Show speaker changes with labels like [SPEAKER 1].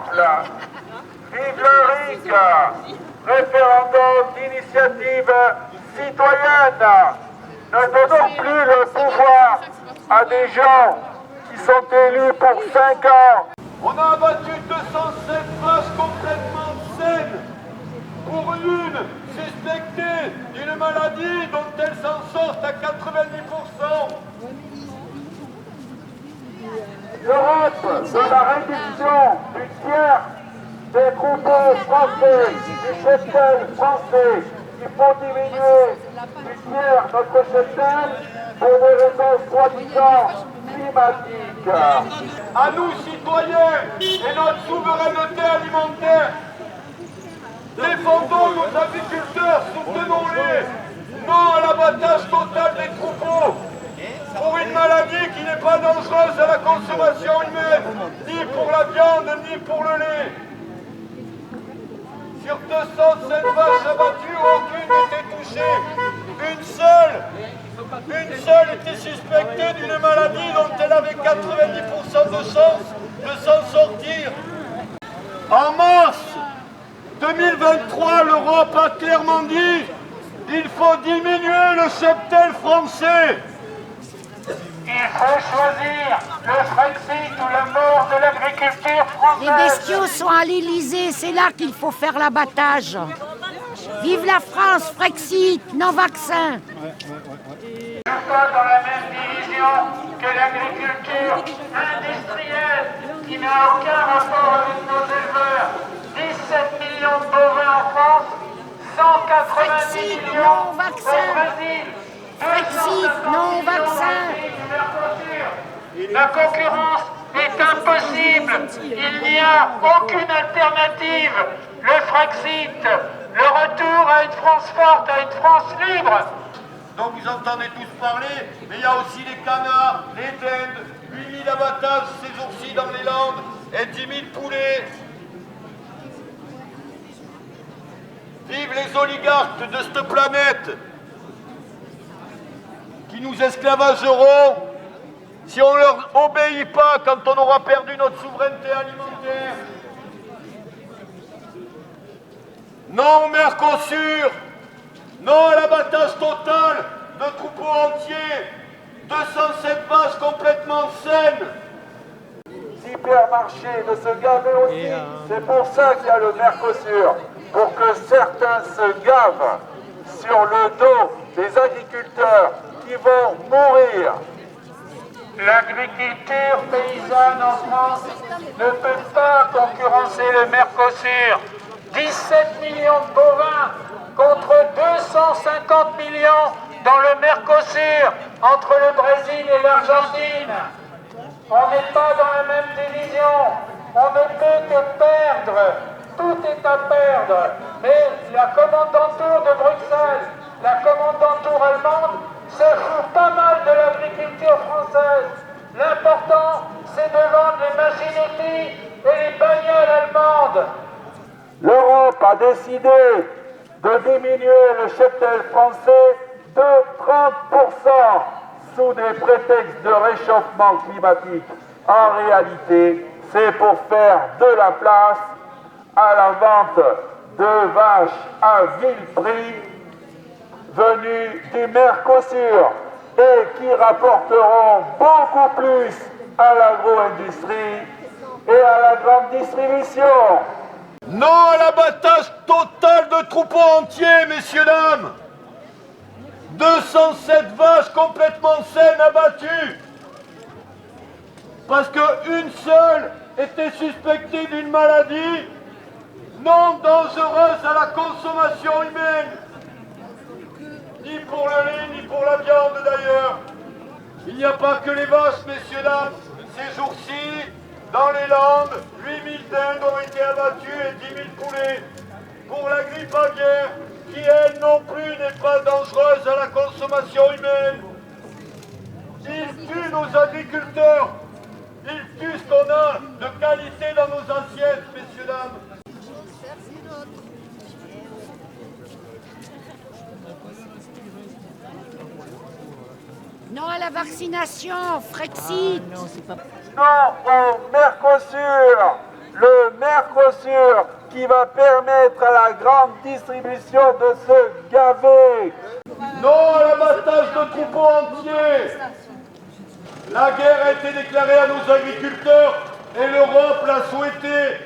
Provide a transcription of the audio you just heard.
[SPEAKER 1] exemple. Vive le RIC, référendum d'initiative citoyenne. Ne donnons plus le pouvoir à des gens qui sont élus pour 5 ans.
[SPEAKER 2] On a abattu 207 vaches complètement saines pour une suspectée d'une maladie dont elles s'en sortent à 90%.
[SPEAKER 1] L'Europe de la réduction du tiers des troupeaux français, du cheptel français. Il faut diminuer du tiers notre cheptel pour des raisons soi-disant climatiques.
[SPEAKER 2] À nous, citoyens, et notre souveraineté alimentaire, défendons nos agriculteurs, soutenons-les. Non à l'abattage total des troupeaux pour une maladie qui n'est pas dangereuse à la consommation humaine, ni pour la viande, ni pour le lait. Sur 207 vaches abattues, aucune n'était touchée. Une seule était suspectée d'une maladie dont elle avait 90% de chance de s'en sortir. En mars 2023, l'Europe a clairement dit qu'il faut diminuer le cheptel français.
[SPEAKER 1] Il faut choisir le Frexit ou la mort de l'agriculture française.
[SPEAKER 3] Les bestiaux sont à l'Élysée, c'est là qu'il faut faire l'abattage. Vive la France, Frexit, non vaccin.
[SPEAKER 1] Pas dans la même division que l'agriculture industrielle qui n'a aucun rapport avec nos éleveurs. 17 millions de bovins en France, 190
[SPEAKER 3] Frexit,
[SPEAKER 1] millions
[SPEAKER 3] non
[SPEAKER 1] au
[SPEAKER 3] vaccin.
[SPEAKER 1] Brésil.
[SPEAKER 3] Frexit, non vaccin.
[SPEAKER 1] La concurrence est impossible. Il n'y a aucune alternative. Le Frexit, le retour à une France forte, à une France libre.
[SPEAKER 2] Donc vous entendez tous parler, mais il y a aussi les canards, les dindes, 8000 abattages ces jours-ci dans les Landes et 10 000 poulets. Vive les oligarques de cette planète qui nous esclavageront si on ne leur obéit pas quand on aura perdu notre souveraineté alimentaire. Non au Mercosur, non à l'abattage total de troupeaux entiers, 207 vaches complètement saines.
[SPEAKER 1] Hypermarchés de se gaver aussi. C'est pour ça qu'il y a le Mercosur, pour que certains se gavent sur le dos des agriculteurs qui vont mourir. L'agriculture paysanne en France ne peut pas concurrencer le Mercosur. 17 millions de bovins contre 250 millions dans le Mercosur, entre le Brésil et l'Argentine. On n'est pas dans la même division. On ne peut que perdre. Tout est à perdre. Mais la commandanture de Bruxelles, la commandanture allemande, se fout pas mal de l'agriculture française. L'important, c'est de vendre les machines-outils et les bagnoles allemandes. L'Europe a décidé de diminuer le cheptel français de 30% sous des prétextes de réchauffement climatique. En réalité, c'est pour faire de la place à la vente de vaches à vil prix venues du Mercosur et qui rapporteront beaucoup plus à l'agro-industrie et à la grande distribution.
[SPEAKER 2] Non à l'abattage total de troupeaux entiers, messieurs, dames. 207 vaches complètement saines abattues. Parce qu'une seule était suspectée d'une maladie non dangereuse à la consommation humaine. Ni pour le lait, ni pour la viande d'ailleurs. Il n'y a pas que les vaches, messieurs, dames. Ces jours-ci, dans les Landes, 8000 dindes ont été abattues et 10 000 poulets. Pour la grippe aviaire, qui elle non plus n'est pas dangereuse à la consommation humaine. Ils tuent nos agriculteurs. Ils tuent ce qu'on a de qualité dans nos assiettes, messieurs, dames.
[SPEAKER 3] Non à la vaccination, Frexit.
[SPEAKER 1] Non au Mercosur.
[SPEAKER 2] le Mercosur qui va permettre à la grande distribution de se gaver. Non à l'abattage de troupeaux entiers. La guerre a été déclarée à nos agriculteurs et l'Europe l'a souhaité.